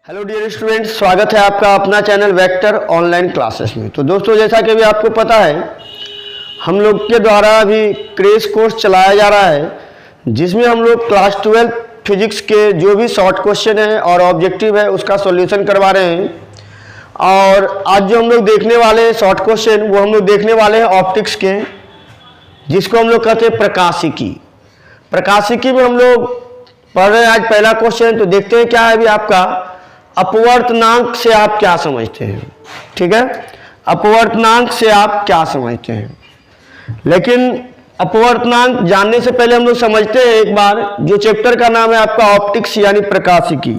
Hello dear students, स्वागत है आपका अपना चैनल वेक्टर ऑनलाइन क्लासेस में। तो दोस्तों, जैसा कि अभी आपको पता है, हम लोग के द्वारा अभी क्रैश कोर्स चलाया जा रहा है, जिसमें हम लोग क्लास 12 फिजिक्स के जो भी शॉर्ट क्वेश्चन है और ऑब्जेक्टिव है उसका सॉल्यूशन करवा रहे हैं। और आज जो हम लोग देखने वाले हैं शॉर्ट क्वेश्चन, वो हम लोग देखने वाले हैं ऑप्टिक्स के, जिसको हम लोग कहते हैं प्रकाशिकी। प्रकाशिकी में हम लोग पढ़ रहे हैं आज पहला क्वेश्चन। तो देखते हैं क्या है अभी आपका, अपवर्तनांक से आप क्या समझते हैं। ठीक है, अपवर्तनांक से आप क्या समझते हैं। लेकिन अपवर्तनांक जानने से पहले हम लोग समझते हैं एक बार, जो चैप्टर का नाम है आपका ऑप्टिक्स यानी प्रकाशिकी।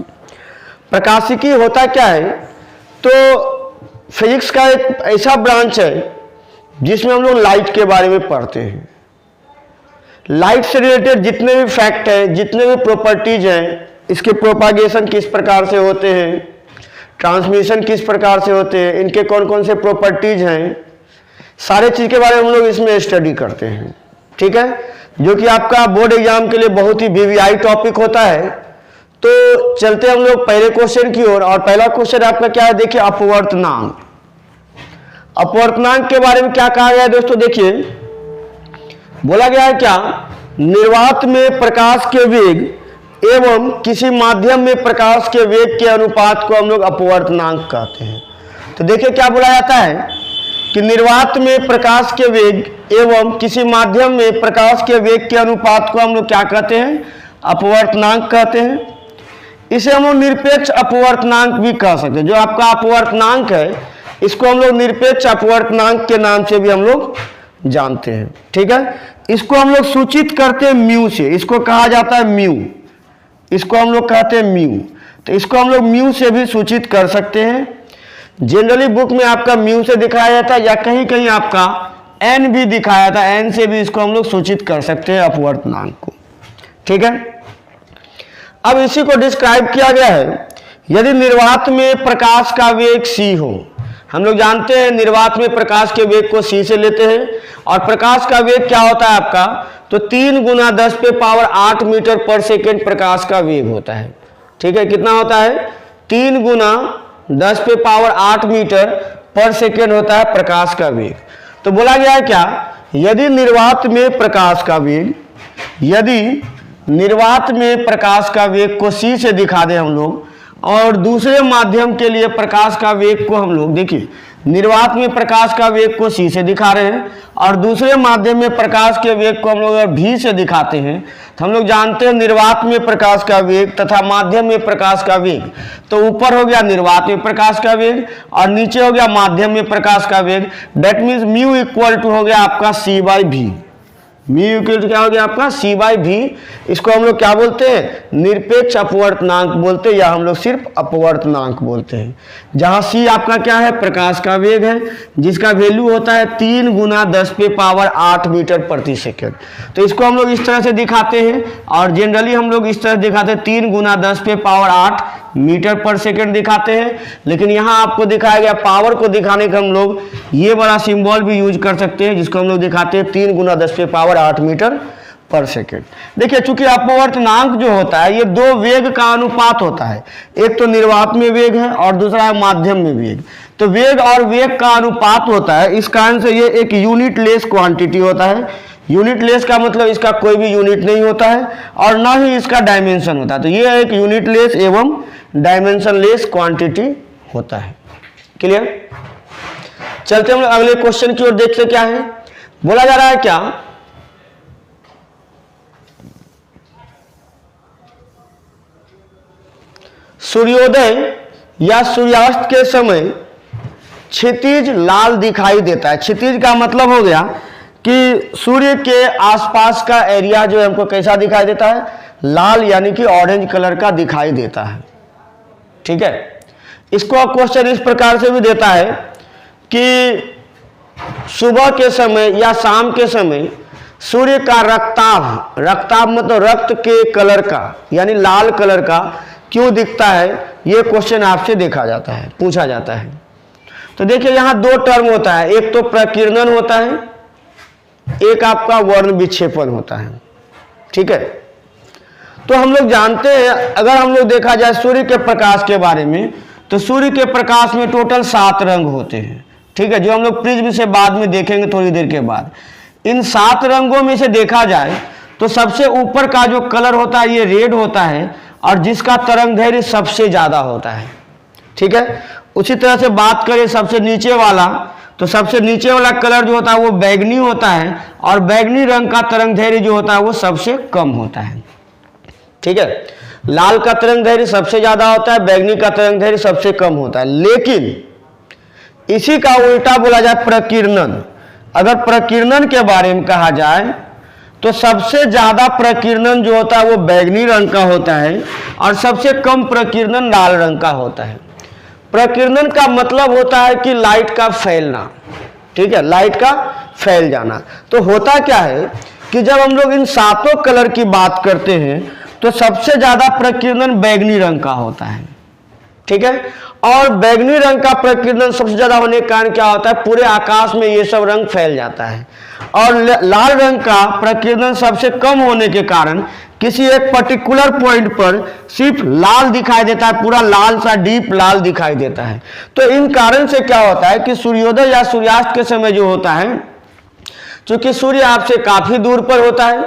प्रकाशिकी होता क्या है, तो फिजिक्स का एक ऐसा ब्रांच है जिसमें हम लोग लाइट के बारे में पढ़ते हैं। लाइट से रिलेटेड जितने भी फैक्ट हैं, जितने भी प्रॉपर्टीज हैं, इसके प्रोपागेशन किस प्रकार से होते हैं, ट्रांसमिशन किस प्रकार से होते हैं, इनके कौन कौन से प्रॉपर्टीज हैं, सारे चीज़ के बारे में हम लोग इसमें स्टडी करते हैं। ठीक है, जो कि आपका बोर्ड एग्जाम के लिए बहुत ही वीवीआई टॉपिक होता है। तो चलते हम लोग पहले क्वेश्चन की ओर। और पहला क्वेश्चन आपका क्या है, देखिए, अपवर्तनांक। अपवर्तनांक के बारे में क्या कहा गया है दोस्तों, देखिए, बोला गया है क्या, निर्वात में प्रकाश के वेग एवं किसी माध्यम में प्रकाश के वेग के अनुपात को हम लोग अपवर्तनांक कहते हैं। तो देखिए क्या बोला जाता है कि निर्वात में प्रकाश के वेग एवं किसी माध्यम में प्रकाश के वेग के अनुपात को हम लोग क्या कहते हैं, अपवर्तनांक कहते हैं। इसे हम लोग निरपेक्ष अपवर्तनांक भी कह सकते हैं। जो आपका अपवर्तनांक है, इसको हम लोग निरपेक्ष अपवर्तनांक के नाम से भी हम लोग जानते हैं। ठीक है, इसको हम लोग सूचित करते हैं म्यू से। इसको कहा जाता है म्यू, इसको हम लोग कहते हैं म्यू। तो इसको हम लोग म्यू से भी सूचित कर सकते हैं। जनरली बुक में आपका म्यू से दिखाया जाता है, या कहीं कहीं आपका एन भी दिखाया था, एन से भी इसको हम लोग सूचित कर सकते हैं अपवर्तनांक को। ठीक है, अब इसी को डिस्क्राइब किया गया है, यदि निर्वात में प्रकाश का वेग c हो। हम लोग जानते हैं निर्वात में प्रकाश के वेग को c से लेते हैं, और प्रकाश का वेग क्या होता है आपका, तो 3 × 10⁸ मीटर पर सेकेंड प्रकाश का वेग होता है। ठीक है, कितना होता है, 3 × 10⁸ मीटर पर सेकेंड होता है प्रकाश का वेग। तो बोला गया है क्या, यदि निर्वात में प्रकाश का वेग, यदि निर्वात में प्रकाश का वेग को c से दिखा दें हम लोग, और दूसरे माध्यम के लिए प्रकाश का वेग को हम लोग, देखिए, निर्वात में प्रकाश का वेग को c से दिखा रहे हैं, और दूसरे माध्यम में प्रकाश के वेग को हम लोग अगर v से दिखाते हैं, तो हम लोग जानते हैं निर्वात में प्रकाश का वेग तथा माध्यम में प्रकाश का वेग। तो ऊपर हो गया निर्वात में प्रकाश का वेग और नीचे हो गया माध्यम में प्रकाश का वेग। That means mu equal to हो गया आपका c/v। म्यू इक्वल टू क्या हो गया आपका, c/v। इसको हम लोग क्या बोलते हैं, निरपेक्ष अपवर्तनांक बोलते हैं, या हम लोग सिर्फ अपवर्तनांक बोलते हैं। जहां c आपका क्या है, प्रकाश का वेग है, जिसका वैल्यू होता है 3 × 10⁸ मीटर प्रति सेकेंड। तो इसको हम लोग इस तरह से दिखाते हैं, और जनरली हम लोग इस तरह दिखाते हैं, 3 × 10⁸ मीटर पर सेकेंड दिखाते हैं। लेकिन यहाँ आपको दिखाया गया, पावर को दिखाने का हम लोग ये बड़ा सिंबल भी यूज कर सकते हैं, जिसको हम लोग दिखाते हैं 3 × 10⁸ मीटर पर सेकेंड। देखिए, चूंकि अपवर्तनांक जो होता है, ये दो वेग का अनुपात होता है। एक तो निर्वात में वेग है और दूसरा है माध्यम में वेग। तो वेग और वेग का अनुपात होता है, इस कारण से ये एक यूनिट लेस क्वांटिटी होता है। यूनिट लेस का मतलब इसका कोई भी यूनिट नहीं होता है, और ना ही इसका डायमेंशन होता है। तो ये एक यूनिट लेस एवं डायमेंशन लेस क्वांटिटी होता है। क्लियर, चलते हम लोग अगले क्वेश्चन की ओर, देखते क्या है। बोला जा रहा है क्या, सूर्योदय या सूर्यास्त के समय क्षितिज लाल दिखाई देता है। क्षितिज का मतलब हो गया कि सूर्य के आसपास का एरिया जो है हमको कैसा दिखाई देता है, लाल यानी कि ऑरेंज कलर का दिखाई देता है। ठीक है, इसको क्वेश्चन इस प्रकार से भी देता है कि सुबह के समय या शाम के समय सूर्य का रक्ताभ, रक्ताभ मतलब रक्त के कलर का, यानी लाल कलर का क्यों दिखता है, ये क्वेश्चन आपसे देखा जाता है, पूछा जाता है। तो देखिए, यहाँ दो टर्म होता है, एक तो प्रकीर्णन होता है, एक आपका वर्ण विक्षेपण होता है। ठीक है, तो हम लोग जानते हैं, अगर हम लोग देखा जाए सूर्य के प्रकाश के बारे में, तो सूर्य के प्रकाश में टोटल 7 रंग होते हैं, ठीक है, जो हम लोग प्रिज्म से बाद में देखेंगे थोड़ी देर के बाद। इन 7 रंगों में से देखा जाए तो सबसे ऊपर का जो कलर होता है ये रेड होता है, और जिसका तरंग दैर्घ्य सबसे ज़्यादा होता है, ठीक है। उसी तरह से बात करें सबसे नीचे वाला, तो सबसे नीचे वाला कलर जो होता है वो बैगनी होता है, और बैगनी रंग का तरंग दैर्घ्य जो होता है वो सबसे कम होता है, ठीक है। लाल का तरंग दैर्घ्य सबसे ज़्यादा होता है, बैगनी का तरंग दैर्घ्य सबसे कम होता है। लेकिन इसी का उल्टा बोला जाए प्रकीर्णन, अगर प्रकीर्णन के बारे में कहा जाए तो सबसे ज़्यादा प्रकीर्णन जो होता है वो बैगनी रंग का होता है, और सबसे कम प्रकीर्णन लाल रंग का होता है। प्रकीर्णन का मतलब होता है कि लाइट का फैलना, ठीक है, लाइट का फैल जाना। तो होता क्या है कि जब हम लोग इन 7 कलर की बात करते हैं तो सबसे ज़्यादा प्रकीर्णन बैगनी रंग का होता है, ठीक है। और बैगनी रंग का प्रकीर्णन सबसे ज़्यादा होने के कारण क्या होता है, पूरे आकाश में ये सब रंग फैल जाता है। और लाल रंग का प्रकीर्णन सबसे कम होने के कारण किसी एक पर्टिकुलर पॉइंट पर सिर्फ लाल दिखाई देता है, पूरा लाल सा डीप लाल दिखाई देता है। तो इन कारण से क्या होता है कि सूर्योदय या सूर्यास्त के समय जो होता है, चूंकि सूर्य आपसे काफ़ी दूर पर होता है,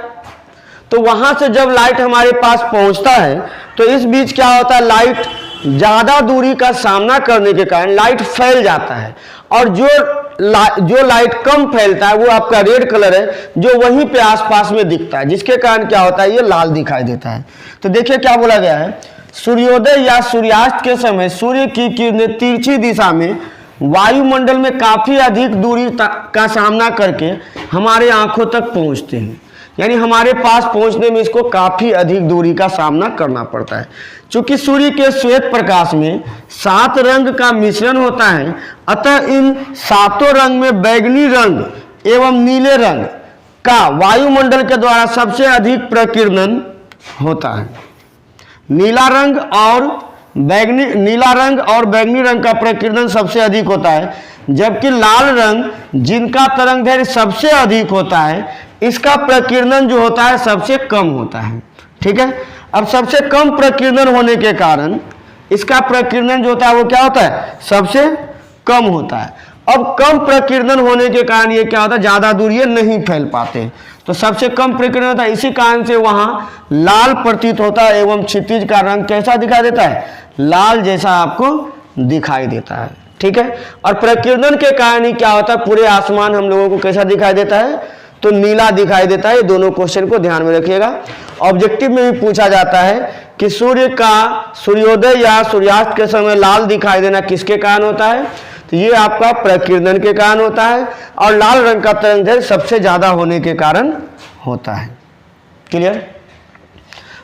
तो वहाँ से जब लाइट हमारे पास पहुँचता है तो इस बीच क्या होता है, लाइट ज़्यादा दूरी का सामना करने के कारण लाइट फैल जाता है, और जो लाइट कम फैलता है वो आपका रेड कलर है जो वहीं पे आसपास में दिखता है, जिसके कारण क्या होता है ये लाल दिखाई देता है। तो देखिए क्या बोला गया है, सूर्योदय या सूर्यास्त के समय सूर्य की किरणें तिरछी दिशा में वायुमंडल में काफ़ी अधिक दूरी का सामना करके हमारे आंखों तक पहुँचते हैं, यानी हमारे पास पहुंचने में इसको काफ़ी अधिक दूरी का सामना करना पड़ता है। चूंकि सूर्य के श्वेत प्रकाश में 7 रंग का मिश्रण होता है, अतः इन 7 रंग में बैगनी रंग एवं नीले रंग का वायुमंडल के द्वारा सबसे अधिक प्रकीर्णन होता है। नीला रंग और बैगनी रंग का प्रकीर्णन सबसे अधिक होता है, जबकि लाल रंग जिनका तरंग दैर्घ्य सबसे अधिक होता है इसका प्रकीर्णन जो होता है सबसे कम होता है, ठीक है। अब सबसे कम प्रकीर्णन होने के कारण इसका प्रकीर्णन जो होता है वो क्या होता है, सबसे कम होता है। अब कम प्रकीर्णन होने के कारण ये क्या होता है, ज़्यादा दूर ये नहीं फैल पाते, तो सबसे कम प्रकीर्णन होता है, इसी कारण से वहाँ लाल प्रतीत होता है एवं क्षितिज का रंग कैसा दिखाई देता है, लाल जैसा आपको दिखाई देता है, ठीक है। और प्रकीर्णन के कारण ही क्या होता है, पूरे आसमान हम लोगों को कैसा दिखाई देता है, तो नीला दिखाई देता है। ये दोनों क्वेश्चन को ध्यान में रखिएगा। ऑब्जेक्टिव में भी पूछा जाता है कि सूर्य का सूर्योदय या सूर्यास्त के समय लाल दिखाई देना किसके कारण होता है, तो ये आपका प्रकीर्णन के कारण होता है, और लाल रंग का तरंग दैर्घ्य सबसे ज़्यादा होने के कारण होता है। क्लियर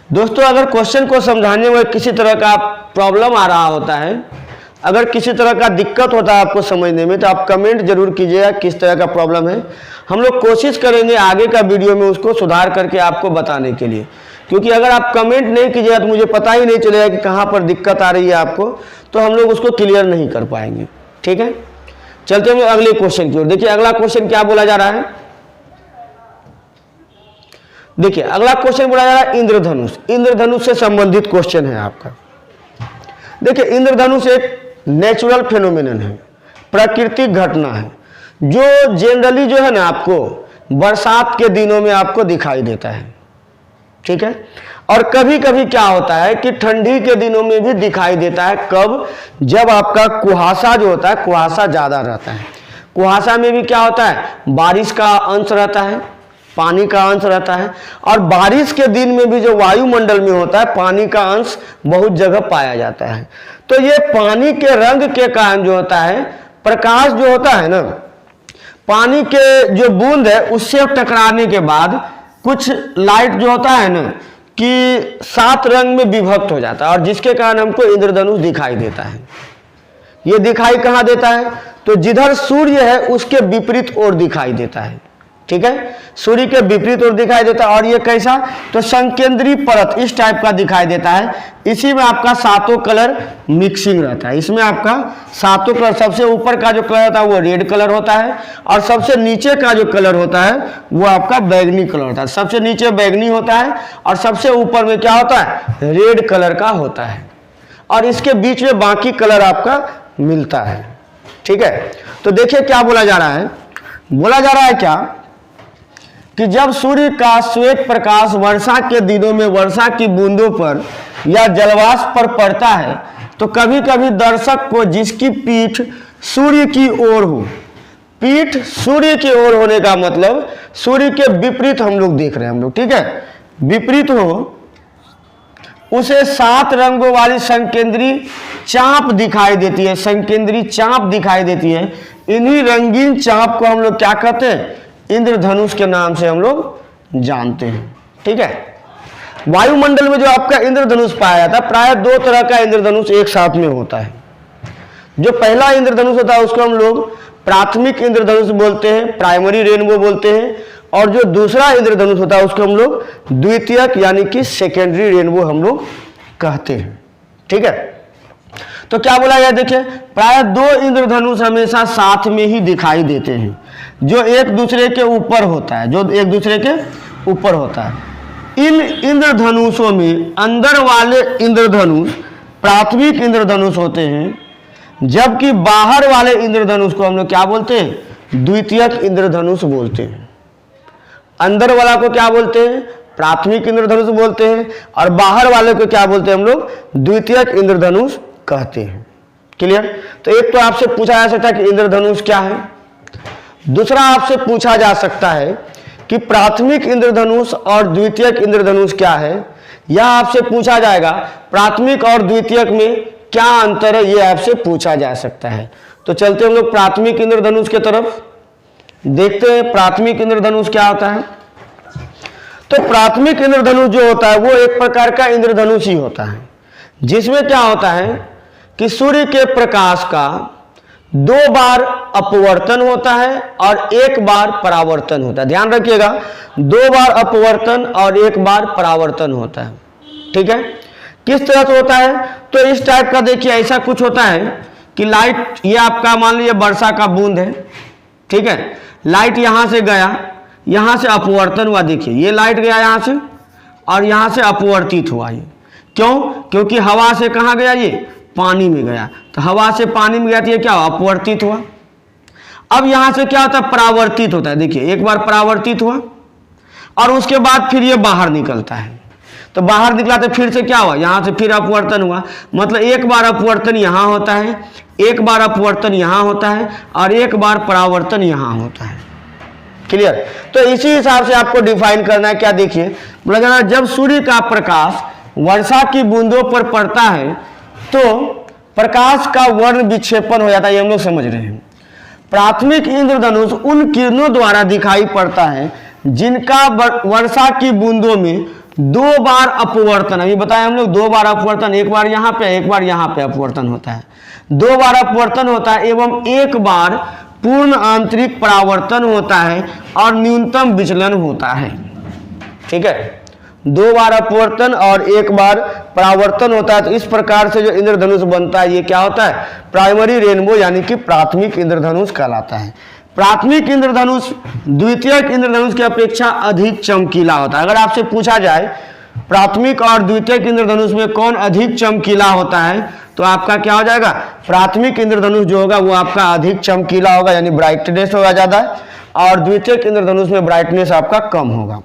दोस्तों, अगर क्वेश्चन को समझाने में किसी तरह का प्रॉब्लम आ रहा होता है, अगर किसी तरह का दिक्कत होता है आपको समझने में, तो आप कमेंट जरूर कीजिएगा किस तरह का प्रॉब्लम है। हम लोग कोशिश करेंगे आगे का वीडियो में उसको सुधार करके आपको बताने के लिए, क्योंकि अगर आप कमेंट नहीं कीजिएगा तो मुझे पता ही नहीं चलेगा कि कहाँ पर दिक्कत आ रही है आपको, तो हम लोग उसको क्लियर नहीं कर पाएंगे, ठीक है। चलते हैं अगले क्वेश्चन की ओर। देखिए अगला क्वेश्चन क्या बोला जा रहा है, देखिए अगला क्वेश्चन बोला जा रहा है इंद्रधनुष। इंद्रधनुष से संबंधित क्वेश्चन है आपका। देखिए इंद्रधनुष एक नेचुरल फेनोमेनन है, प्राकृतिक घटना है, जो जनरली जो है ना आपको बरसात के दिनों में आपको दिखाई देता है, ठीक है। और कभी कभी क्या होता है कि ठंडी के दिनों में भी दिखाई देता है। कब, जब आपका कुहासा जो होता है, कुहासा ज़्यादा रहता है। कुहासा में भी क्या होता है, बारिश का अंश रहता है, पानी का अंश रहता है, और बारिश के दिन में भी जो वायुमंडल में होता है पानी का अंश बहुत जगह पाया जाता है। तो ये पानी के रंग के कारण जो होता है, प्रकाश जो होता है ना, पानी के जो बूंद है उससे टकराने के बाद कुछ लाइट जो होता है ना कि 7 रंग में विभक्त हो जाता है, और जिसके कारण हमको इंद्रधनुष दिखाई देता है। ये दिखाई कहाँ देता है, तो जिधर सूर्य है उसके विपरीत ओर दिखाई देता है, ठीक है, सूर्य के विपरीत ओर दिखाई देता है। और ये कैसा, तो संकेंद्री परत इस टाइप का दिखाई देता है। इसी में आपका सातों कलर मिक्सिंग रहता है। इसमें आपका सातों कलर, सबसे ऊपर का जो कलर होता है वो रेड कलर होता है, और सबसे नीचे का जो कलर होता है वो आपका बैगनी कलर होता है। सबसे नीचे बैगनी होता है और सबसे ऊपर में क्या होता है, रेड कलर का होता है, और इसके बीच में बाकी कलर आपका मिलता है। ठीक है, तो देखिए क्या बोला जा रहा है। बोला जा रहा है क्या कि जब सूर्य का श्वेत प्रकाश वर्षा के दिनों में वर्षा की बूंदों पर या जलवाष्प पर पड़ता है तो कभी कभी दर्शक को जिसकी पीठ सूर्य की ओर हो, पीठ सूर्य की ओर होने का मतलब सूर्य के विपरीत हम लोग देख रहे हैं हम लोग, ठीक है, विपरीत हो, उसे 7 रंगों वाली संकेंद्री चाप दिखाई देती है। संकेंद्री चाप दिखाई देती है। इन्हीं रंगीन चाप को हम लोग क्या कहते हैं, इंद्रधनुष के नाम से हम लोग जानते हैं। ठीक है, वायुमंडल में जो आपका इंद्रधनुष पाया जाता है, प्राय 2 तरह का इंद्रधनुष एक साथ में होता है। जो पहला इंद्रधनुष होता है उसको हम लोग प्राथमिक इंद्रधनुष बोलते हैं, प्राइमरी रेनबो बोलते हैं, और जो दूसरा इंद्रधनुष होता है उसको हम लोग द्वितीयक यानी कि सेकेंडरी रेनबो हम लोग कहते हैं। ठीक है, तो क्या बोला गया, देखिए प्राय 2 इंद्रधनुष हमेशा साथ में ही दिखाई देते हैं, जो एक दूसरे के ऊपर होता है, जो एक दूसरे के ऊपर होता है। इन इंद्रधनुषों में अंदर वाले इंद्रधनुष प्राथमिक इंद्रधनुष होते हैं, जबकि बाहर वाले इंद्रधनुष को हम लोग क्या बोलते हैं, द्वितीयक इंद्रधनुष बोलते हैं। अंदर वाला को क्या बोलते हैं, प्राथमिक इंद्रधनुष बोलते हैं, और बाहर वाले को क्या बोलते हैं हम लोग, द्वितीयक इंद्रधनुष कहते हैं। क्लियर, तो एक तो आपसे पूछा जा सकता है कि इंद्रधनुष क्या है, दूसरा आपसे पूछा जा सकता है कि प्राथमिक इंद्रधनुष और द्वितीयक इंद्रधनुष क्या है, या आपसे पूछा जाएगा प्राथमिक और द्वितीयक में क्या अंतर है, ये आपसे पूछा जा सकता है। तो चलते हम लोग प्राथमिक इंद्रधनुष के तरफ, देखते हैं प्राथमिक इंद्रधनुष क्या होता है। तो प्राथमिक इंद्रधनुष जो होता है वो एक प्रकार का इंद्रधनुष ही होता है, जिसमें क्या होता है कि सूर्य के प्रकाश का 2 बार अपवर्तन होता है और 1 बार परावर्तन होता है। ध्यान रखिएगा, 2 बार अपवर्तन और 1 बार परावर्तन होता है। ठीक है, किस तरह से होता है, तो इस टाइप का देखिए, ऐसा कुछ होता है कि लाइट, ये आपका मान लीजिए वर्षा का बूंद है, ठीक है, लाइट यहां से गया, यहां से अपवर्तन हुआ, देखिए ये लाइट गया यहां से और यहां से अपवर्तित हुआ। ये क्यों, क्योंकि हवा से कहां गया, ये पानी में गया, तो हवा से पानी में गया तो ये क्या हुआ, अपवर्तित हुआ। अब यहां से क्या होता है, परावर्तित होता है। देखिए एक बार परावर्तित हुआ और उसके बाद फिर ये बाहर निकलता है, तो बाहर निकला तो फिर से क्या हुआ, यहां से फिर अपवर्तन हुआ। मतलब 1 बार अपवर्तन यहां होता है, 1 बार अपवर्तन यहां होता है, और 1 बार परावर्तन यहां होता है। क्लियर, तो इसी हिसाब से आपको डिफाइन करना है। क्या देखिए, बोला जब सूर्य का प्रकाश वर्षा की बूंदों पर पड़ता है तो प्रकाश का वर्ण विक्षेपण हो जाता है, ये हम लोग समझ रहे हैं। प्राथमिक इंद्रधनुष उन किरणों द्वारा दिखाई पड़ता है जिनका वर्षा की बूंदों में 2 बार अपवर्तन, अभी बताया हम लोग 2 बार अपवर्तन, 1 बार यहाँ पे 1 बार यहाँ पे अपवर्तन होता है, 2 बार अपवर्तन होता है एवं 1 बार पूर्ण आंतरिक परावर्तन होता है और न्यूनतम विचलन होता है। ठीक है, 2 बार अपवर्तन और 1 बार परावर्तन होता है। तो इस प्रकार से जो इंद्रधनुष बनता है ये क्या होता है, प्राइमरी रेनबो यानी कि प्राथमिक इंद्रधनुष कहलाता है। प्राथमिक इंद्रधनुष द्वितीयक इंद्रधनुष की अपेक्षा अधिक चमकीला होता है। अगर आपसे पूछा जाए प्राथमिक और द्वितीयक इंद्रधनुष में कौन अधिक चमकीला होता है, तो आपका क्या हो जाएगा, प्राथमिक इंद्रधनुष जो होगा वो आपका अधिक चमकीला होगा, यानी ब्राइटनेस होगा ज्यादा, और द्वितीयक इंद्रधनुष में ब्राइटनेस आपका कम होगा।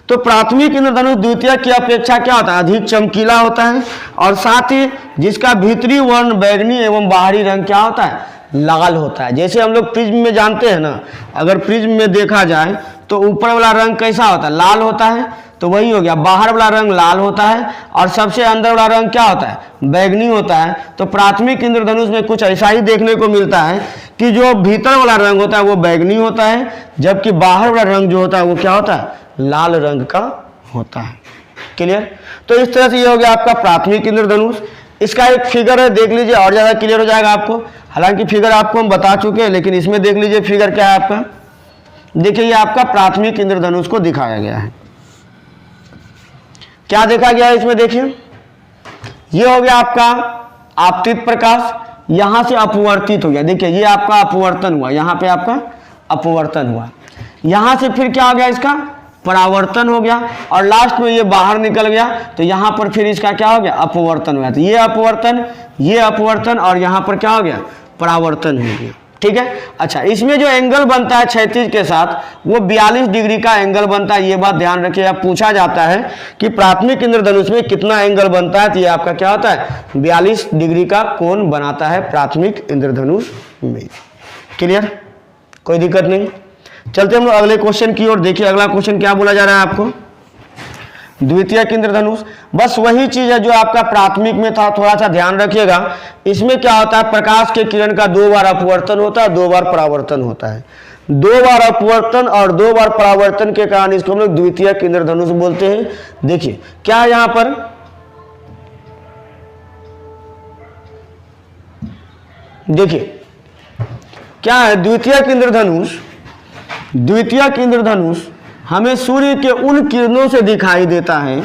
तो प्राथमिक इंद्रधनुष द्वितीयक की अपेक्षा क्या होता है, अधिक चमकीला होता है, और साथ ही जिसका भीतरी वर्ण बैगनी एवं बाहरी रंग क्या होता है, लाल होता है। जैसे हम लोग प्रिज्म में जानते हैं ना, अगर प्रिज्म में देखा जाए तो ऊपर वाला रंग कैसा होता है, लाल होता है, तो वही हो गया, बाहर वाला रंग लाल होता है और सबसे अंदर वाला रंग क्या होता है, बैगनी होता है। तो प्राथमिक इंद्रधनुष में कुछ ऐसा ही देखने को मिलता है कि जो भीतर वाला रंग होता है वो बैगनी होता है, जबकि बाहर वाला रंग जो होता है वो क्या होता है, लाल रंग का होता है। क्लियर, तो इस तरह से ये हो गया आपका प्राथमिक इंद्रधनुष। इसका एक फिगर है, देख लीजिए और ज्यादा क्लियर हो जाएगा आपको। हालांकि फिगर आपको हम बता चुके हैं, लेकिन इसमें देख लीजिए फिगर क्या है आपका, देखिए ये आपका प्राथमिक इंद्रधनुष को दिखाया गया है। क्या देखा गया है इसमें, देखिए ये हो गया आपका आपतित प्रकाश, यहां से अपवर्तित हो गया। देखिए ये आपका अपवर्तन हुआ, यहां पे आपका अपवर्तन हुआ, यहां से फिर क्या हो गया, इसका परावर्तन हो गया, और लास्ट में ये बाहर निकल गया, तो यहां पर फिर इसका क्या हो गया, अपवर्तन हो गया। तो ये अपवर्तन और यहां पर क्या हो गया, परावर्तन हो गया। ठीक है। अच्छा, इसमें जो एंगल बनता है क्षैतिज के साथ वो 42 डिग्री का एंगल बनता है। ये बात ध्यान रखिएगा, पूछा जाता है कि प्राथमिक इंद्रधनुष में कितना एंगल बनता है, तो ये आपका क्या होता है, 42 डिग्री का कोण बनाता है प्राथमिक इंद्रधनुष में। क्लियर, कोई दिक्कत नहीं। चलते हम लोग अगले क्वेश्चन की ओर। देखिए अगला क्वेश्चन क्या बोला जा रहा है आपको, द्वितीयक इंद्रधनुष। बस वही चीज है जो आपका प्राथमिक में था, थोड़ा सा ध्यान रखिएगा। इसमें क्या होता है, प्रकाश के किरण का 2 बार अपवर्तन होता है, 2 बार परावर्तन होता है। 2 बार अपवर्तन और 2 बार परावर्तन के कारण इसको हम लोग द्वितीयक इंद्रधनुष बोलते हैं। देखिए क्या है यहां पर, देखिए क्या है, द्वितीयक इंद्रधनुष हमें सूर्य के उन किरणों से दिखाई देता है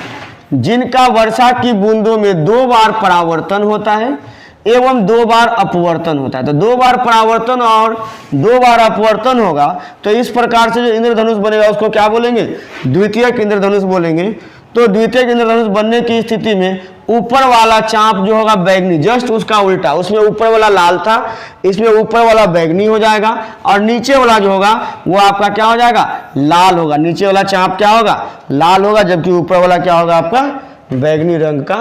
जिनका वर्षा की बूंदों में 2 बार परावर्तन होता है एवं 2 बार अपवर्तन होता है। तो 2 बार परावर्तन और 2 बार अपवर्तन होगा, तो इस प्रकार से जो इंद्रधनुष बनेगा उसको क्या बोलेंगे, द्वितीयक इंद्रधनुष बोलेंगे। तो द्वितीयक इंद्रधनुष बनने की स्थिति में ऊपर वाला चाप जो होगा बैगनी, जस्ट उसका उल्टा, उसमें ऊपर वाला लाल था, इसमें ऊपर वाला बैगनी हो जाएगा, और नीचे वाला जो होगा वो आपका क्या हो जाएगा, लाल होगा। नीचे वाला चाप क्या होगा, लाल होगा, जबकि ऊपर वाला क्या होगा, आपका बैगनी रंग का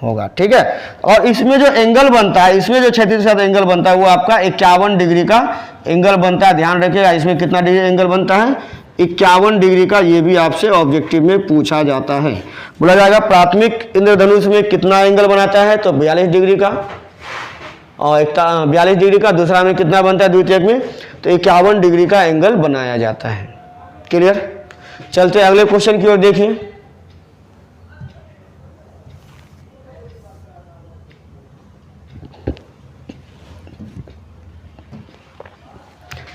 होगा। ठीक है। और इसमें जो एंगल बनता है, इसमें जो क्षैतिज के साथ एंगल बनता है वो आपका 51 डिग्री का एंगल बनता है। ध्यान रखिएगा, इसमें कितना डिग्री एंगल बनता है, 51 डिग्री का। ये भी आपसे ऑब्जेक्टिव में पूछा जाता है। बोला जाएगा प्राथमिक इंद्रधनुष में कितना एंगल बनाता है, तो 42 डिग्री का, और 42 डिग्री का। दूसरा में कितना बनता है द्वितीयक में, तो 51 डिग्री का एंगल बनाया जाता है। क्लियर। चलते अगले क्वेश्चन की ओर। देखिए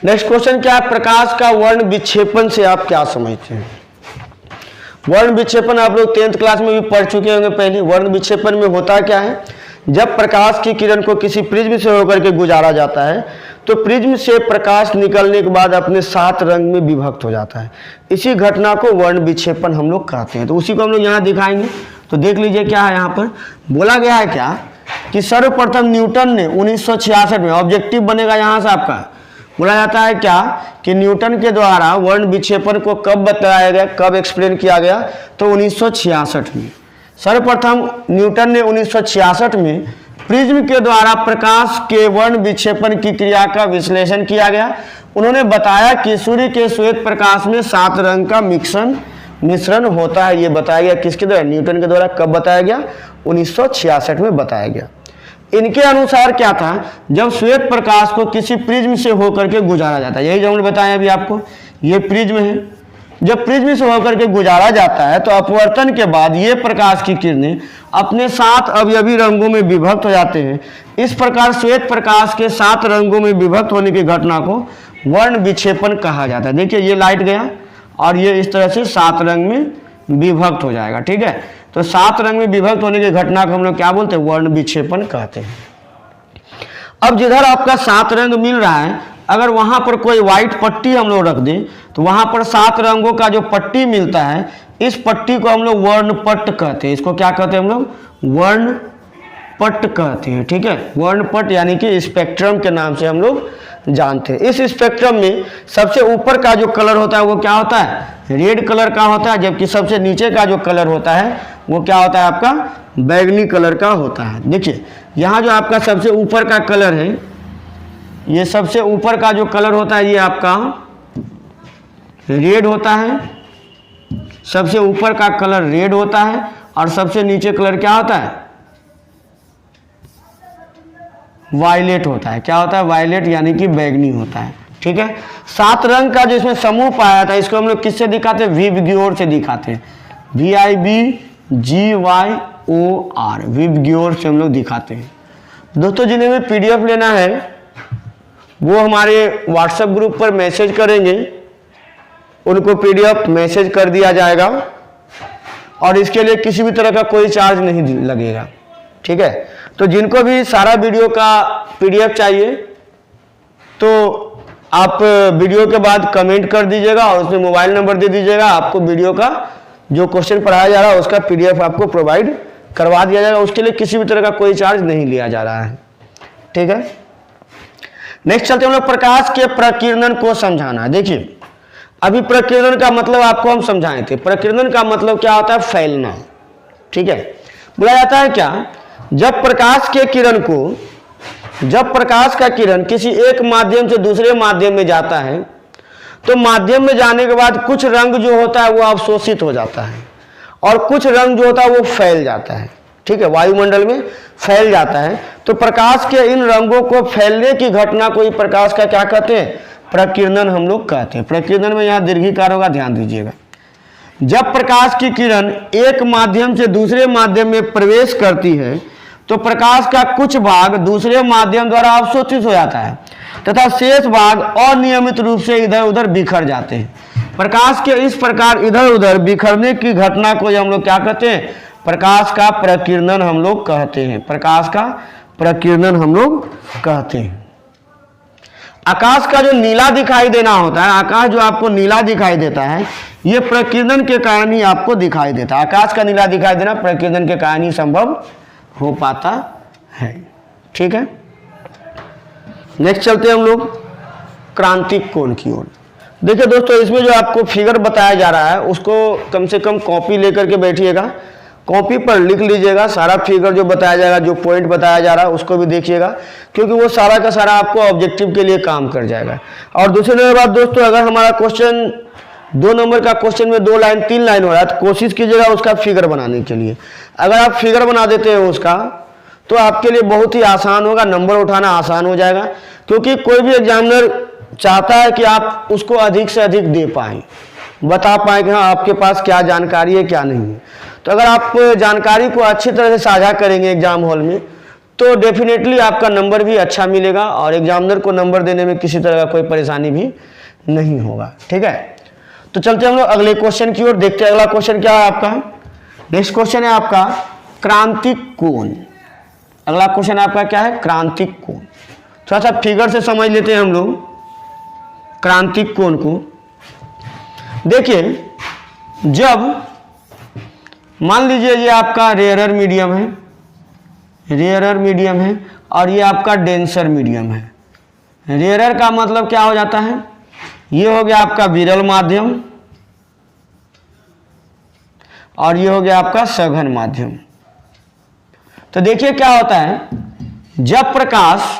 नेक्स्ट क्वेश्चन क्या है, प्रकाश का वर्ण विक्षेपण से आप क्या समझते हैं। वर्ण विक्षेपण आप लोग 10th क्लास में भी पढ़ चुके होंगे पहले। वर्ण विक्षेपण में होता क्या है, जब प्रकाश की किरण को किसी प्रिज्म से होकर के गुजारा जाता है तो प्रिज्म से प्रकाश निकलने के बाद अपने 7 रंग में विभक्त हो जाता है। इसी घटना को वर्ण विक्षेपण हम लोग कहते हैं। तो उसी को हम लोग यहाँ दिखाएंगे। तो देख लीजिए क्या है, यहाँ पर बोला गया है क्या कि सर्वप्रथम न्यूटन ने 1966 में, ऑब्जेक्टिव बनेगा यहाँ से आपका, बोला जाता है क्या कि न्यूटन के द्वारा वर्ण विक्षेपण को कब बताया गया, कब एक्सप्लेन किया गया, तो 1966 में। सर्वप्रथम न्यूटन ने 1966 में प्रिज्म के द्वारा प्रकाश के वर्ण विक्षेपण की क्रिया का विश्लेषण किया गया। उन्होंने बताया कि सूर्य के श्वेत प्रकाश में 7 रंग का मिश्रण होता है। ये बताया गया किसके द्वारा, न्यूटन के द्वारा। कब बताया गया, 1966 में बताया गया। इनके अनुसार क्या था, जब श्वेत प्रकाश को किसी प्रिज्म से होकर के गुजारा जाता है, यही जो हमने बताया अभी आपको, ये प्रिज्म है। जब प्रिज्म से होकर के गुजारा जाता है तो अपवर्तन के बाद ये प्रकाश की किरणें अपने 7 अवयवी रंगों में विभक्त हो जाते हैं। इस प्रकार श्वेत प्रकाश के 7 रंगों में विभक्त होने की घटना को वर्ण विक्षेपण कहा जाता है। देखिए ये लाइट गया और ये इस तरह से 7 रंग में विभक्त हो जाएगा। ठीक है। तो 7 रंग में विभक्त होने की घटना को हम लोग क्या बोलते हैं, वर्ण विक्षेपण कहते हैं। अब जिधर आपका 7 रंग मिल रहा है, अगर वहां पर कोई व्हाइट पट्टी हम लोग रख दें तो वहां पर 7 रंगों का जो पट्टी मिलता है, इस पट्टी को हम लोग वर्णपट कहते हैं। इसको क्या कहते हैं हम लोग, वर्णपट कहते हैं। ठीक है। वर्णपट यानी कि स्पेक्ट्रम के नाम से हम लोग जानते हैं। इस स्पेक्ट्रम में सबसे ऊपर का जो कलर होता है वो क्या होता है, रेड कलर का होता है, जबकि सबसे नीचे का जो कलर होता है वो क्या होता है, आपका बैगनी कलर का होता है। देखिए यहाँ जो आपका सबसे ऊपर का कलर है, ये सबसे ऊपर का जो कलर होता है ये आपका रेड होता है। सबसे ऊपर का कलर रेड होता है और सबसे नीचे कलर क्या होता है, वायलेट होता है। क्या होता है, वायलेट यानी कि बैगनी होता है। ठीक है। 7 रंग का जो इसमें समूह पाया था, इसको हम लोग किससे दिखाते हैं, विबग्योर से दिखाते हैं। VIBGYOR, विबग्योर से हम लोग दिखाते हैं। दोस्तों जिन्हें में PDF लेना है वो हमारे व्हाट्सएप ग्रुप पर मैसेज करेंगे, उनको पीडीएफ मैसेज कर दिया जाएगा और इसके लिए किसी भी तरह का कोई चार्ज नहीं लगेगा। ठीक है, तो जिनको भी सारा वीडियो का पीडीएफ चाहिए तो आप वीडियो के बाद कमेंट कर दीजिएगा और उसमें मोबाइल नंबर दे दीजिएगा, आपको वीडियो का जो क्वेश्चन पढ़ाया जा रहा है उसका पीडीएफ आपको प्रोवाइड करवा दिया जाएगा। उसके लिए किसी भी तरह का कोई चार्ज नहीं लिया जा रहा है। ठीक है, नेक्स्ट चलते हैं हम लोग प्रकाश के प्रकीर्णन को समझाना। देखिए अभी प्रकीर्णन का मतलब आपको हम समझाए थे। प्रकीर्णन का मतलब क्या होता है? फैलना। ठीक है, बोला जाता है क्या, जब प्रकाश का किरण किसी एक माध्यम से दूसरे माध्यम में जाता है तो माध्यम में जाने के बाद कुछ रंग जो होता है वो अवशोषित हो जाता है और कुछ रंग जो होता है वो फैल जाता है। ठीक है, वायुमंडल में फैल जाता है। तो प्रकाश के इन रंगों को फैलने की घटना को ही प्रकाश का क्या कहते हैं? प्रकीर्णन हम लोग कहते हैं। प्रकीर्णन में यहाँ दीर्घिकार होगा, ध्यान दीजिएगा। जब प्रकाश की किरण एक माध्यम से दूसरे माध्यम में प्रवेश करती है तो प्रकाश का कुछ भाग दूसरे माध्यम द्वारा अवशोषित हो जाता है तथा शेष भाग अनियमित रूप से इधर उधर बिखर जाते हैं। प्रकाश के इस प्रकार इधर उधर बिखरने की घटना को हम लोग क्या कहते हैं? प्रकाश का प्रकीर्णन हम लोग कहते हैं। प्रकाश का प्रकीर्णन हम लोग कहते हैं। आकाश का जो नीला दिखाई देना होता है, आकाश जो आपको नीला दिखाई देता है, ये प्रकीर्णन के कारण ही आपको दिखाई देता है। आकाश का नीला दिखाई देना प्रकीर्णन के कारण ही संभव हो पाता है। ठीक है, नेक्स्ट चलते हैं हम लोग क्रांतिक कोण की ओर। देखिए दोस्तों, इसमें जो आपको फिगर बताया जा रहा है उसको कम से कम कॉपी लेकर के बैठिएगा, कॉपी पर लिख लीजिएगा। सारा फिगर जो बताया जाएगा, जो पॉइंट बताया जा रहा है उसको भी देखिएगा, क्योंकि वो सारा का सारा आपको ऑब्जेक्टिव के लिए काम कर जाएगा। और दूसरी नंबर बात दोस्तों, अगर हमारा क्वेश्चन 2 नंबर का क्वेश्चन में 2 लाइन 3 लाइन हो रहा है तो कोशिश कीजिएगा उसका फिगर बनाने के लिए। अगर आप फिगर बना देते हैं उसका तो आपके लिए बहुत ही आसान होगा, नंबर उठाना आसान हो जाएगा। क्योंकि कोई भी एग्जामिनर चाहता है कि आप उसको अधिक से अधिक दे पाएँ, बता पाएँ कि हाँ आपके पास क्या जानकारी है क्या नहीं है। तो अगर आप जानकारी को अच्छी तरह से साझा करेंगे एग्जाम हॉल में तो डेफिनेटली आपका नंबर भी अच्छा मिलेगा और एग्जामिनर को नंबर देने में किसी तरह का कोई परेशानी भी नहीं होगा। ठीक है, तो चलते हम लोग अगले क्वेश्चन की ओर। देखते हैं अगला क्वेश्चन क्या है आपका। नेक्स्ट क्वेश्चन है आपका क्रांतिक कोण। अगला क्वेश्चन आपका क्या है? क्रांतिक कोण। थोड़ा सा फिगर से समझ लेते हैं हम लोग क्रांतिक कोण को। देखिए, जब मान लीजिए ये आपका रेयरर मीडियम है, रेयरर मीडियम है और ये आपका डेंसर मीडियम है। रेयरर का मतलब क्या हो जाता है? ये हो गया आपका विरल माध्यम और ये हो गया आपका सघन माध्यम। तो देखिए क्या होता है, जब प्रकाश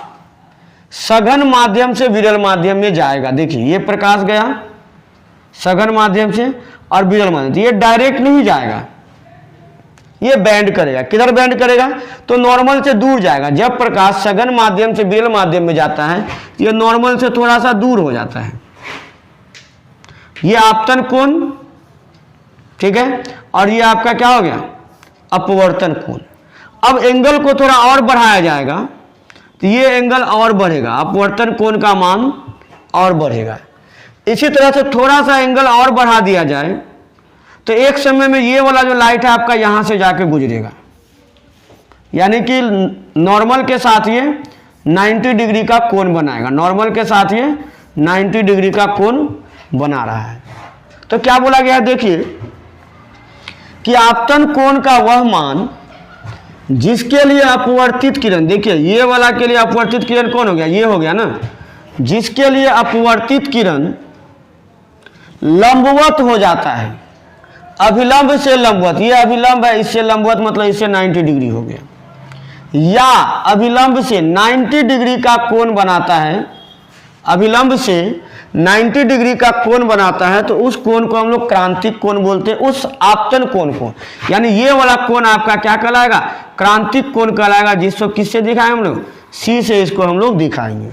सघन माध्यम से विरल माध्यम में जाएगा, देखिए ये प्रकाश गया सघन माध्यम से और विरल माध्यम से, ये डायरेक्ट नहीं जाएगा, ये बैंड करेगा। किधर बैंड करेगा? तो नॉर्मल से दूर जाएगा। जब प्रकाश सघन माध्यम से विरल माध्यम में जाता है ये नॉर्मल से थोड़ा सा दूर हो जाता है, ये आपतन कोण। ठीक है, और ये आपका क्या हो गया? अपवर्तन कोण। अब एंगल को थोड़ा और बढ़ाया जाएगा तो ये एंगल और बढ़ेगा, अपवर्तन कोण का मान और बढ़ेगा। इसी तरह से थोड़ा सा एंगल और बढ़ा दिया जाए तो एक समय में ये वाला जो लाइट है आपका यहां से जाके गुजरेगा, यानी कि नॉर्मल के साथ ये 90 डिग्री का कोण बनाएगा। नॉर्मल के साथ ये 90 डिग्री का कोण बना रहा है। तो क्या बोला गया? देखिए कि आपतन कोण का वह मान जिसके लिए अपवर्तित किरण, देखिए ये वाला के लिए अपवर्तित किरण कौन हो गया? ये हो गया ना, जिसके लिए अपवर्तित किरण लंबवत हो जाता है, अभिलंब से लंबवत, ये अभिलंब है इससे लंबवत मतलब इससे 90 डिग्री हो गया, या अभिलंब से 90 डिग्री का कोण बनाता है, अभिलंब से 90 डिग्री का कोण बनाता है तो उस कोण को हम लोग क्रांतिक कोण बोलते हैं। उस आपतन कोण को, यानी ये वाला कोण आपका क्या कहलाएगा? क्रांतिक कोण कहलाएगा, जिसको किससे दिखाएं हम लोग? सी से इसको हम लोग दिखाएंगे।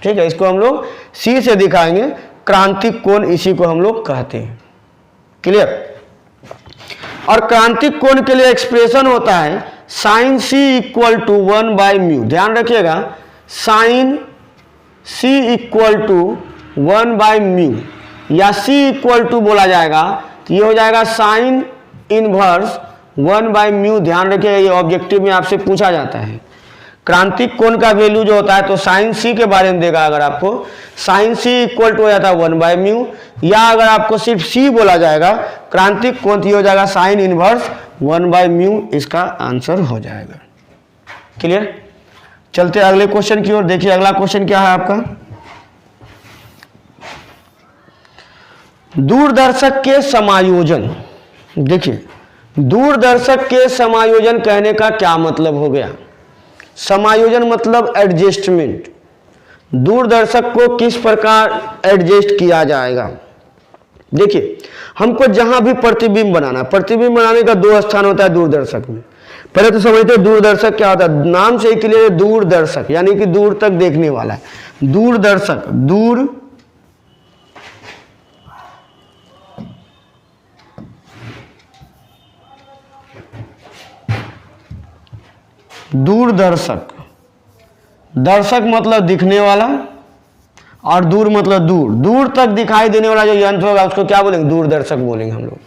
ठीक है, इसको हम लोग सी से दिखाएंगे, क्रांतिक कोण इसी को हम लोग कहते हैं। क्लियर? और क्रांतिक कोण के लिए एक्सप्रेशन होता है साइन सी इक्वल टू 1/μ। ध्यान रखिएगा, साइन सी इक्वल टू 1/μ। या सी इक्वल टू बोला जाएगा तो ये हो जाएगा साइन इनवर्स 1/μ। ध्यान रखिए ये ऑब्जेक्टिव में आपसे पूछा जाता है। क्रांतिक कोण का वैल्यू जो होता है तो साइन सी के बारे में देगा, अगर आपको साइन सी इक्वल टू हो जाता है 1/μ, या अगर आपको सिर्फ सी बोला जाएगा क्रांतिक कोण तो ये हो जाएगा साइन इनवर्स 1/μ, इसका आंसर हो जाएगा। क्लियर। चलते अगले क्वेश्चन की ओर। देखिए अगला क्वेश्चन क्या है आपका, दूरदर्शक के समायोजन। देखिए दूरदर्शक के समायोजन कहने का क्या मतलब हो गया। समायोजन मतलब एडजस्टमेंट। दूरदर्शक को किस प्रकार एडजस्ट किया जाएगा। देखिए हमको जहां भी प्रतिबिंब बनाना, प्रतिबिंब बनाने का दो स्थान होता है दूरदर्शक में। पहले तो समझते हैं दूरदर्शक क्या होता है। नाम से ही क्लियर है, दूरदर्शक यानी कि दूर तक देखने वाला है। दूरदर्शक दूरदर्शक, दर्शक मतलब दिखने वाला और दूर मतलब दूर, दूर तक दिखाई देने वाला जो यंत्र होगा उसको क्या बोलेंगे, दूरदर्शक बोलेंगे हम लोग।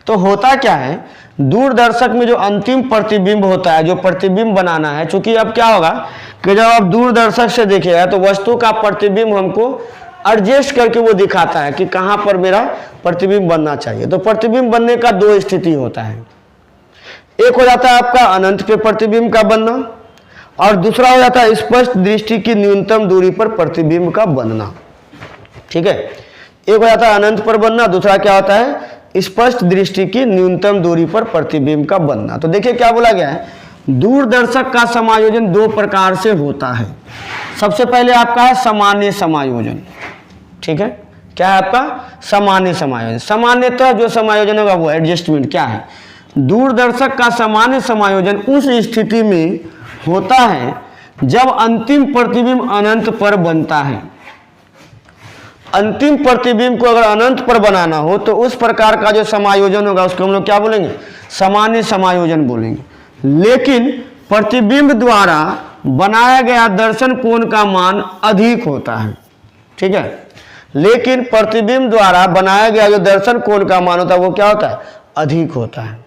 तो होता क्या है, दूरदर्शक में जो अंतिम प्रतिबिंब होता है, जो प्रतिबिंब बनाना है, चूंकि अब क्या होगा कि जब आप दूरदर्शक से देखेगा तो वस्तु का प्रतिबिंब हमको एडजस्ट करके वो दिखाता है कि कहाँ पर मेरा प्रतिबिंब बनना चाहिए। तो प्रतिबिंब बनने का दो स्थिति होता है, एक हो जाता है आपका अनंत पे प्रतिबिंब का बनना और दूसरा हो जाता है स्पष्ट दृष्टि की न्यूनतम दूरी पर प्रतिबिंब का बनना। ठीक है, एक हो जाता है अनंत पर बनना, दूसरा क्या होता है स्पष्ट दृष्टि की न्यूनतम दूरी पर प्रतिबिंब का बनना। तो देखिए क्या बोला गया है, दूरदर्शक का समायोजन दो प्रकार से होता है। सबसे पहले आपका है सामान्य समायोजन। ठीक है, क्या है आपका सामान्य समायोजन। सामान्यतः जो समायोजन होगा वो एडजस्टमेंट क्या है, दूरदर्शक का सामान्य समायोजन उस स्थिति में होता है जब अंतिम प्रतिबिंब अनंत पर बनता है। अंतिम प्रतिबिंब को अगर अनंत पर बनाना हो तो उस प्रकार का जो समायोजन होगा उसको हम लोग क्या बोलेंगे, सामान्य समायोजन बोलेंगे। लेकिन प्रतिबिंब द्वारा बनाया गया दर्शन कोण का मान अधिक होता है। ठीक है, लेकिन प्रतिबिंब द्वारा बनाया गया जो दर्शन कोण का मान होता है वो क्या होता है, अधिक होता है।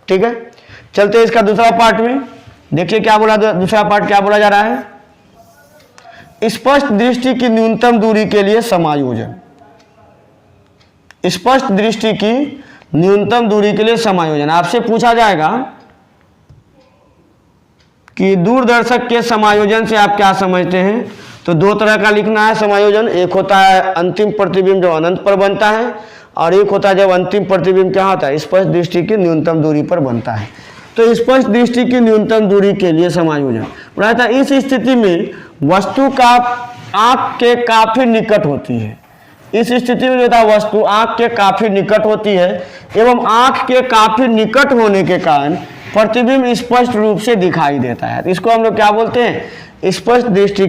ठीक है, चलते इसका दूसरा पार्ट में। देखिए क्या बोला, दूसरा पार्ट क्या बोला जा रहा है, स्पष्ट दृष्टि की न्यूनतम दूरी के लिए समायोजन। स्पष्ट दृष्टि की न्यूनतम दूरी के लिए समायोजन। आपसे पूछा जाएगा कि दूरदर्शक के समायोजन से आप क्या समझते हैं, तो दो तरह का लिखना है समायोजन। एक होता है अंतिम प्रतिबिंब जो अनंत पर बनता है और एक होता है जब अंतिम प्रतिबिंब क्या होता है, स्पष्ट दृष्टि की न्यूनतम दूरी पर बनता है। तो स्पष्ट दृष्टि की न्यूनतम दूरी के लिए समायोजन रहता है। इस स्थिति में वस्तु का आंख के काफी निकट होती है। इस स्थिति में जो होता है वस्तु आंख के काफी निकट होती है एवं आंख के काफी निकट होने के कारण प्रतिबिंब स्पष्ट रूप से दिखाई देता है। इसको हम लोग क्या बोलते हैं, स्पष्ट दृष्टि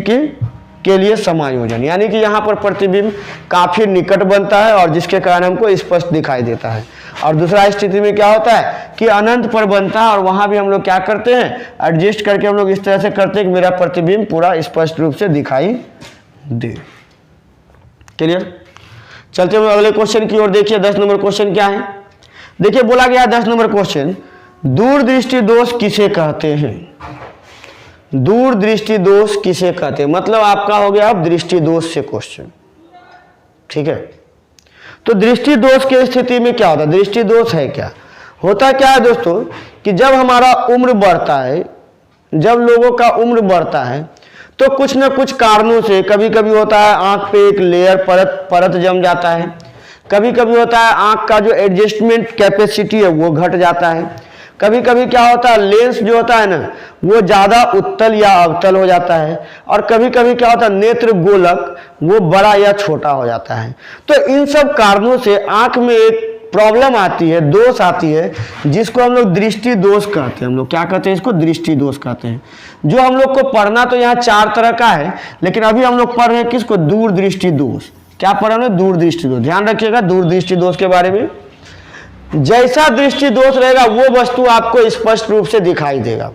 के लिए समायोजन। यानी कि यहाँ पर प्रतिबिंब काफी निकट बनता है और जिसके कारण हमको स्पष्ट दिखाई देता है। और दूसरा स्थिति में क्या होता है कि अनंत पर बनता है और वहां भी हम लोग क्या करते हैं, एडजस्ट करके हम लोग इस तरह से करते हैं कि मेरा प्रतिबिंब पूरा स्पष्ट रूप से दिखाई दे। क्लियर। चलते हुए अगले क्वेश्चन की ओर। देखिए 10 नंबर क्वेश्चन क्या है। देखिए बोला गया 10 नंबर क्वेश्चन, दूरदृष्टि दोष किसे कहते हैं। दूरदृष्टि दोष किसे कहते हैं, मतलब आपका हो गया अब दृष्टि दोष से क्वेश्चन। ठीक है, तो दृष्टि दोष के स्थिति में क्या होता है, दृष्टि दोष है क्या, होता क्या है दोस्तों कि जब हमारा उम्र बढ़ता है, जब लोगों का उम्र बढ़ता है तो कुछ न कुछ कारणों से कभी कभी होता है आंख पे एक लेयर परत जम जाता है, कभी कभी होता है आंख का जो एडजस्टमेंट कैपेसिटी है वो घट जाता है, कभी कभी क्या होता है लेंस जो होता है ना वो ज़्यादा उत्तल या अवतल हो जाता है, और कभी कभी क्या होता है नेत्र गोलक वो बड़ा या छोटा हो जाता है। तो इन सब कारणों से आंख में एक प्रॉब्लम आती है, दोष आती है, जिसको हम लोग दृष्टि दोष कहते हैं। हम लोग क्या कहते हैं, इसको दृष्टि दोष कहते हैं। जो हम लोग को पढ़ना तो यहाँ 4 तरह का है, लेकिन अभी हम लोग पढ़ रहे हैं किसको, दूरदृष्टि दोष। क्या पढ़ रहे हैं, दूरदृष्टि दोष। ध्यान रखिएगा दूरदृष्टि दोष के बारे में। जैसा दृष्टि दोष रहेगा वो वस्तु आपको स्पष्ट रूप से दिखाई देगा।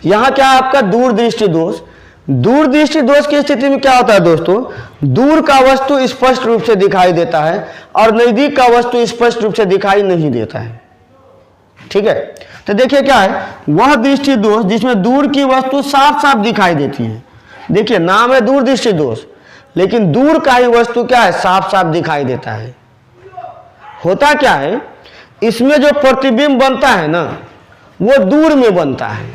यहां क्या है आपका दूरदृष्टि दोष, दूर दृष्टि दोष की स्थिति में क्या होता है दोस्तों, दूर का वस्तु स्पष्ट रूप से दिखाई देता है और नजदीक का वस्तु स्पष्ट रूप से दिखाई नहीं देता है। ठीक है, तो देखिए क्या है, वह दृष्टि दोष जिसमें दूर की वस्तु साफ साफ दिखाई देती है। देखिए नाम है दूर दृष्टि दोष, लेकिन दूर का ही वस्तु क्या है, साफ साफ दिखाई देता है। होता क्या है, इसमें जो प्रतिबिंब बनता है ना, वो दूर में बनता है,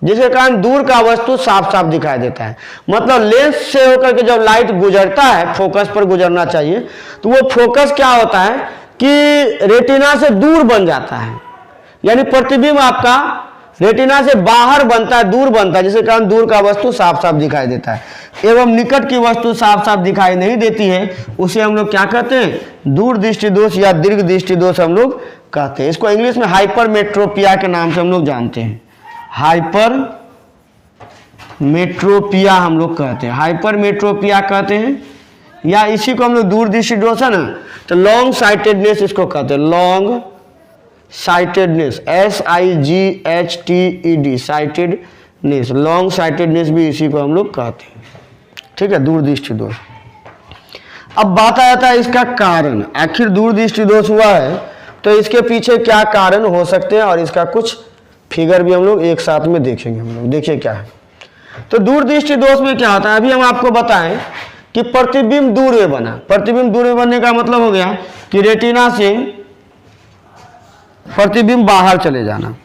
जिसके कारण दूर का वस्तु साफ साफ दिखाई देता है। मतलब लेंस से होकर के जब लाइट गुजरता है, फोकस पर गुजरना चाहिए, तो वो फोकस क्या होता है कि रेटिना से दूर बन जाता है, यानी प्रतिबिंब आपका रेटिना से बाहर बनता है, दूर बनता है, जिसके कारण दूर का वस्तु साफ साफ दिखाई देता है। एवं निकट की वस्तु साफ साफ दिखाई नहीं देती है, उसे हम लोग क्या कहते हैं, दूर दृष्टि दोष या दीर्घ दृष्टि दोष हम लोग कहते हैं। इसको इंग्लिश में हाइपरमेट्रोपिया के नाम से हम लोग जानते हैं, हाइपरमेट्रोपिया हम लोग कहते हैं, हाइपरमेट्रोपिया कहते हैं, या इसी को हम लोग दूर दृष्टि दोष है ना, तो लॉन्ग साइटेडनेस इसको कहते हैं, long sightedness, SIGHTED, sightedness, long sightedness भी इसी को हम लोग कहते हैं। ठीक है, दूर दृष्टि दोष। अब बात आ जाता है इसका कारण, आखिर दूर दृष्टि दोष हुआ है तो इसके पीछे क्या कारण हो सकते हैं, और इसका कुछ फिगर भी हम लोग एक साथ में देखेंगे। हम लोग देखिए क्या है, तो दूर दृष्टि दोष में क्या होता है, अभी हम आपको बताएं कि प्रतिबिंब दूर में बना। प्रतिबिंब दूर में बनने का मतलब हो गया कि रेटिना से प्रतिबिंब बाहर चले जाना।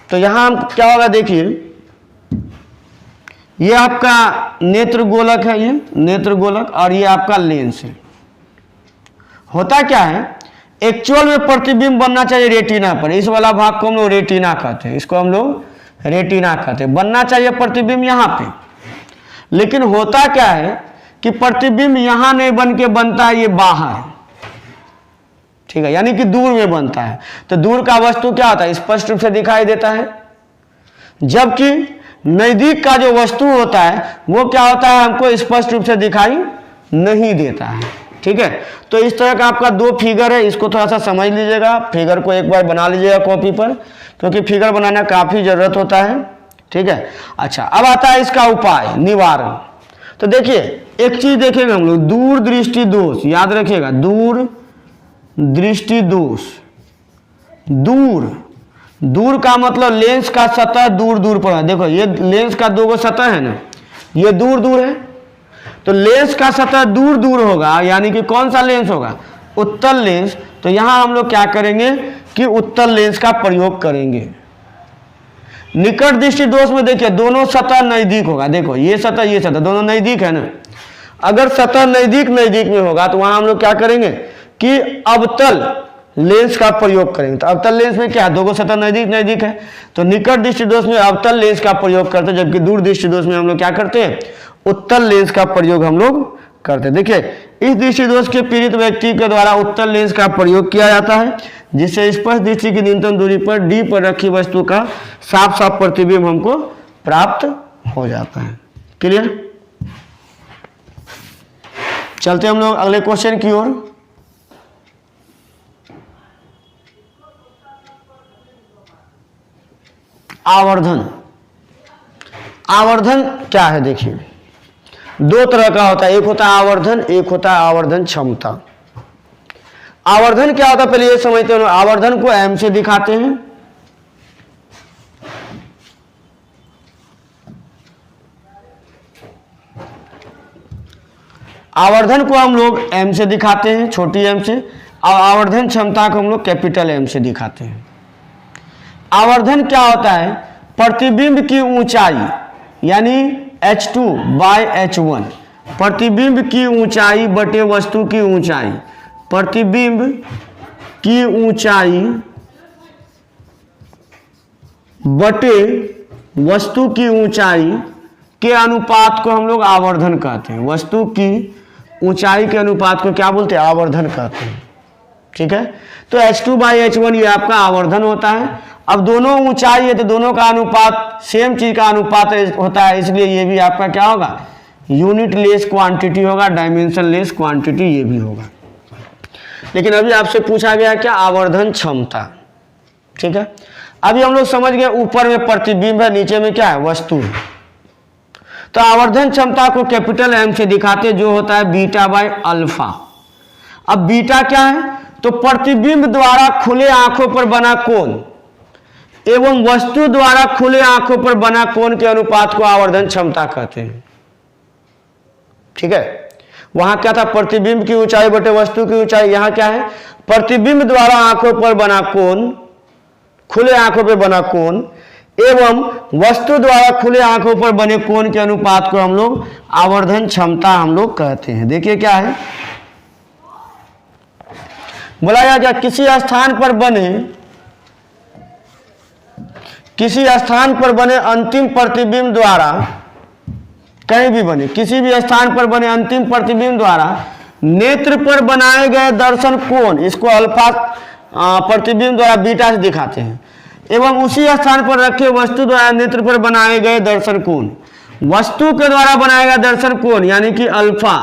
तो यहां हम क्या होगा, देखिए ये आपका नेत्र गोलक है, ये नेत्र गोलक, और ये आपका लेंस है। होता क्या है, एक्चुअल में प्रतिबिंब बनना चाहिए रेटिना पर, इस वाला भाग को हम लोग रेटिना कहते हैं, इसको हम लोग रेटिना कहते हैं, बनना चाहिए प्रतिबिंब यहाँ पे। लेकिन होता क्या है कि प्रतिबिंब यहां नहीं बन के बनता है ये बाहर, ठीक है, यानी कि दूर में बनता है। तो दूर का वस्तु क्या होता है, स्पष्ट रूप से दिखाई देता है, जबकि नजदीक का जो वस्तु होता है वो क्या होता है, हमको स्पष्ट रूप से दिखाई नहीं देता है। ठीक है, तो इस तरह का आपका दो फिगर है, इसको थोड़ा सा समझ लीजिएगा, फिगर को एक बार बना लीजिएगा कॉपी पर, क्योंकि फिगर बनाना काफी जरूरत होता है। ठीक है, अच्छा अब आता है इसका उपाय, निवारण। तो देखिए एक चीज देखेंगे हम लोग, दूर दृष्टि दोष, याद रखिएगा, दूर दृष्टि दोष। दूर, दूर का मतलब लेंस का सतह दूर दूर पर है। देखो ये लेंस का दो सतह है ना, ये दूर दूर है, तो लेंस का सतह दूर दूर होगा, यानी कि कौन सा लेंस होगा, उत्तल लेंस। तो यहां हम लोग क्या करेंगे कि उत्तल लेंस का प्रयोग करेंगे। निकट दृष्टि दोष में देखिए दोनों सतह नजदीक होगा, देखो ये सतह दोनों नजदीक है ना। अगर सतह नजदीक नजदीक में होगा तो वहां हम लोग क्या करेंगे कि अवतल लेंस का प्रयोग करेंगे। तो अवतल लेंस में क्या है, दोनों सतह नजदीक नजदीक है, तो निकट दृष्टि दोष में अवतल लेंस का प्रयोग करते हैं, जबकि दूर दृष्टि दोष में हम लोग क्या करते हैं, उत्तल लेंस का प्रयोग हम लोग करते हैं। देखिए इस दृष्टि दोष के पीड़ित व्यक्ति के द्वारा उत्तल लेंस का प्रयोग किया जाता है, जिससे स्पष्ट दृष्टि की न्यूनतम दूरी पर डी पर रखी वस्तु का साफ साफ प्रतिबिंब हमको प्राप्त हो जाता है। क्लियर, चलते हम लोग अगले क्वेश्चन की ओर। आवर्धन, आवर्धन क्या है, देखिए दो तरह का होता है, एक होता है आवर्धन, एक होता है आवर्धन क्षमता। आवर्धन क्या होता है पहले ये समझते हैं। आवर्धन को एम से दिखाते हैं, आवर्धन को हम लोग एम से दिखाते हैं, छोटी एम से, और आवर्धन क्षमता को हम लोग कैपिटल एम से दिखाते हैं। आवर्धन क्या होता है, प्रतिबिंब की ऊंचाई यानी h2 बाय h1, प्रतिबिंब की ऊंचाई बटे वस्तु की ऊंचाई, प्रतिबिंब की ऊंचाई बटे वस्तु की ऊंचाई के अनुपात को हम लोग आवर्धन कहते हैं। वस्तु की ऊंचाई के अनुपात को क्या बोलते हैं, आवर्धन कहते हैं। ठीक है, तो h2 बाई h1 ये आपका आवर्धन होता है। अब दोनों ऊंचाई है तो दोनों का अनुपात सेम चीज का अनुपात होता है, इसलिए ये भी आपका क्या होगा, यूनिट लेस क्वांटिटी होगा, डायमेंशन लेस क्वांटिटी ये भी होगा। लेकिन अभी आपसे पूछा गया क्या, आवर्धन क्षमता। ठीक है, अभी हम लोग समझ गए ऊपर में प्रतिबिंब है, नीचे में क्या है, वस्तु है। तो आवर्धन क्षमता को कैपिटल एम से दिखाते जो होता है बीटा बाय अल्फा। अब बीटा क्या है? तो प्रतिबिंब द्वारा खुले आंखों पर बना कोण एवं वस्तु द्वारा खुले आंखों पर बना कोण के अनुपात को आवर्धन क्षमता कहते हैं। ठीक है, वहां क्या था? प्रतिबिंब की ऊंचाई बटे वस्तु की ऊंचाई। यहां क्या है? प्रतिबिंब द्वारा आंखों पर बना कोण, खुले आंखों पर बना कोण एवं वस्तु द्वारा खुले आंखों पर बने कोण के अनुपात को हम लोग आवर्धन क्षमता हम लोग कहते हैं। देखिए क्या है, बोला गया क्या? किसी स्थान पर बने अंतिम प्रतिबिंब द्वारा, कहीं भी बने, किसी भी स्थान पर बने अंतिम प्रतिबिंब द्वारा नेत्र पर बनाए गए दर्शन कोण, इसको अल्फा प्रतिबिंब द्वारा बीटा से दिखाते हैं, एवं उसी स्थान पर रखे वस्तु द्वारा नेत्र पर बनाए गए दर्शन कोण, वस्तु के द्वारा बनाया गया दर्शन कोण यानी कि अल्फा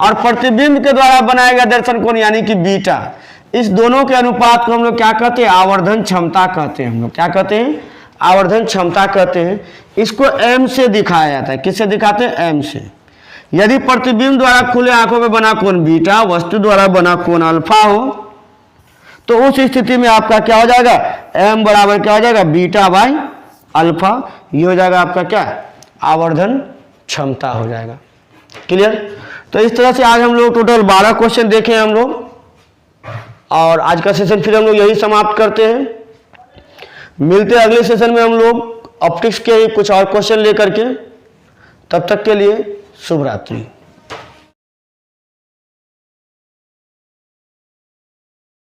और प्रतिबिंब के द्वारा बनाया गया दर्शन कोण यानी कि बीटा, इस दोनों के अनुपात को हम लोग क्या कहते हैं? आवर्धन क्षमता कहते हैं। हम लोग क्या कहते हैं? आवर्धन क्षमता कहते हैं। इसको एम से दिखाया जाता है। किससे दिखाते हैं? एम से। यदि प्रतिबिंब द्वारा खुले आंखों में बना कोण बीटा, वस्तु द्वारा बना कोण अल्फा हो, तो उस स्थिति में आपका क्या हो जाएगा? एम बराबर क्या हो जाएगा? Beta by alpha. ये हो जाएगा आपका क्या? आवर्धन क्षमता हो जाएगा। क्लियर? तो इस तरह से आज हम लोग टोटल 12 क्वेश्चन देखे हम लोग, और आज का सेशन फिर हम लोग यही समाप्त करते हैं। मिलते हैं अगले सेशन में हम लोग ऑप्टिक्स के कुछ और क्वेश्चन लेकर के। तब तक के लिए शुभ रात्रि।